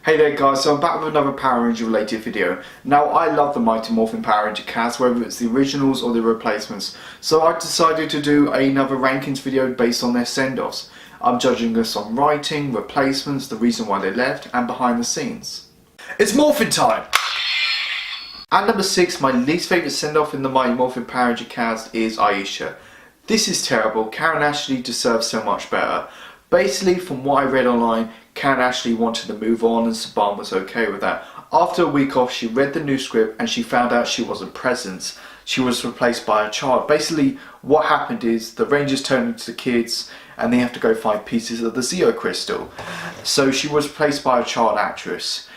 Hey there guys, so I'm back with another Power Ranger related video. Now I love the Mighty Morphin Power Ranger cast, whether it's the originals or the replacements, so I decided to do another rankings video based on their send-offs. I'm judging this on writing, replacements, the reason why they left, and behind the scenes. It's Morphin time! At number 6, my least favourite send-off in the Mighty Morphin Power Ranger cast is Ayesha. This is terrible. Karen Ashley deserves so much better. Basically, from what I read online, Karen Ashley wanted to move on and Saban was okay with that. After a week off, she read the new script and she found out she wasn't present. She was replaced by a child. Basically, what happened is the Rangers turned into kids and they have to go find pieces of the Zeo crystal. So she was replaced by a child actress.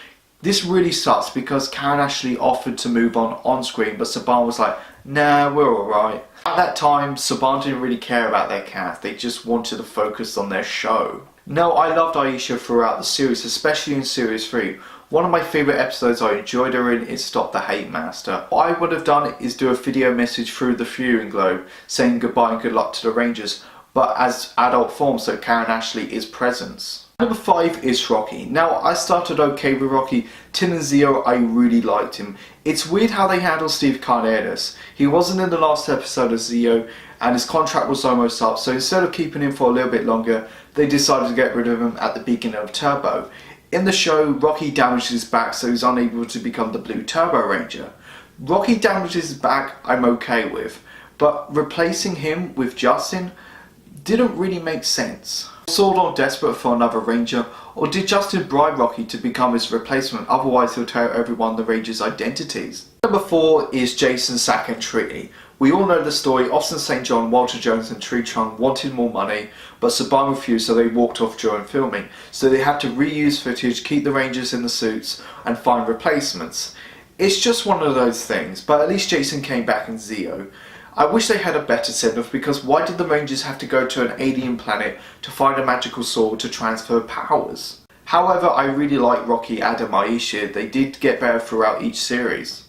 This really sucks because Karen Ashley offered to move on screen, but Saban was like, nah, we're alright. At that time, Saban didn't really care about their cast, they just wanted to focus on their show. Now, I loved Ayesha throughout the series, especially in Series 3. One of my favourite episodes I enjoyed her in is Stop the Hate Master. What I would have done is do a video message through the viewing globe saying goodbye and good luck to the Rangers, but as adult form, so Karen Ashley is present. Number 5 is Rocky. Now, I started okay with Rocky. Tin and Zeo, I really liked him. It's weird how they handle Steve Cardenas. He wasn't in the last episode of Zeo and his contract was almost up, so instead of keeping him for a little bit longer, they decided to get rid of him at the beginning of Turbo. In the show, Rocky damages his back, so he's unable to become the Blue Turbo Ranger. Rocky damages his back, I'm okay with, but replacing him with Justin didn't really make sense. Was Sordon desperate for another Ranger, or did Justin bribe Rocky to become his replacement, otherwise he'll tell everyone the Rangers' identities? Number 4 is Jason, Sack and Trinity. We all know the story. Austin St. John, Walter Jones and Tree Chung wanted more money, but Saban refused, so they walked off during filming. So they had to reuse footage, keep the Rangers in the suits and find replacements. It's just one of those things, but at least Jason came back in Zeo. I wish they had a better send-off, because why did the Rangers have to go to an alien planet to find a magical sword to transfer powers? However, I really like Rocky, Adam, Ayesha. They did get better throughout each series.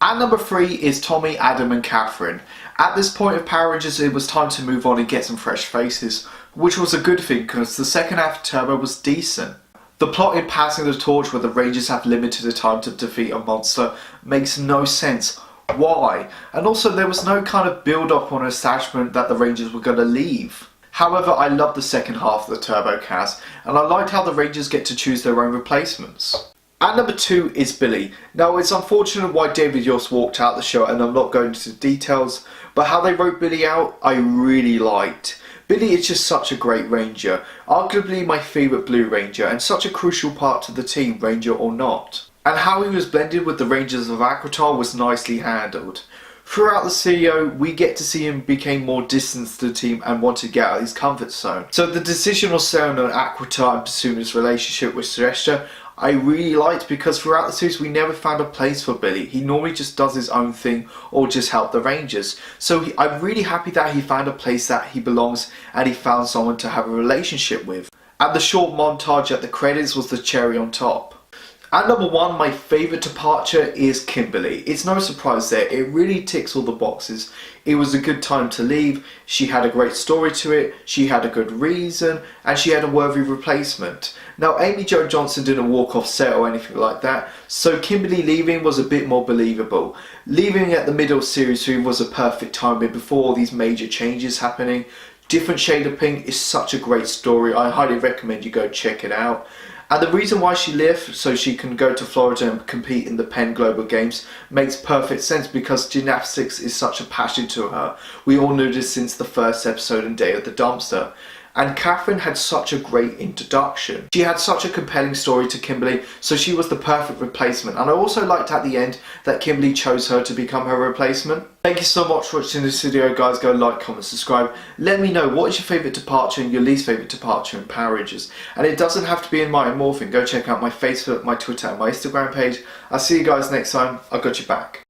At number 3 is Tommy, Adam and Catherine. At this point of Power Rangers, it was time to move on and get some fresh faces, which was a good thing because the second half of Turbo was decent. The plot in passing the torch where the Rangers have limited time to defeat a monster makes no sense. Why? And also there was no kind of build up on establishment that the Rangers were going to leave. However, I loved the second half of the Turbo cast and I liked how the Rangers get to choose their own replacements. At number 2 is Billy. Now, it's unfortunate why David Yost walked out the show and I'm not going into details, but how they wrote Billy out, I really liked. Billy is just such a great Ranger, arguably my favourite Blue Ranger and such a crucial part to the team, Ranger or not. And how he was blended with the Rangers of Aquitar was nicely handled. Throughout the CEO, we get to see him become more distant to the team and want to get out of his comfort zone. So the decision of selling on Aquitar and pursuing his relationship with Celestia, I really liked, because throughout the series we never found a place for Billy. He normally just does his own thing or just help the Rangers. So I'm really happy that he found a place that he belongs and he found someone to have a relationship with. And the short montage at the credits was the cherry on top. At number 1, my favourite departure is Kimberly. It's no surprise there, it really ticks all the boxes. It was a good time to leave, she had a great story to it, she had a good reason, and she had a worthy replacement. Now, Amy Jo Johnson didn't walk off set or anything like that, so Kimberly leaving was a bit more believable. Leaving at the middle of Series 3 was a perfect timing before all these major changes happening. Different Shade of Pink is such a great story, I highly recommend you go check it out. And the reason why she left, so she can go to Florida and compete in the Penn Global Games, makes perfect sense because gymnastics is such a passion to her. We all knew this since the first episode and Day of the Dumpster. And Catherine had such a great introduction. She had such a compelling story to Kimberly, so she was the perfect replacement. And I also liked at the end that Kimberly chose her to become her replacement. Thank you so much for watching this video, guys. Go like, comment, subscribe. Let me know what is your favourite departure and your least favourite departure in Power Rangers. And it doesn't have to be in Mighty Morphin. Go check out my Facebook, my Twitter and my Instagram page. I'll see you guys next time. I've got your back.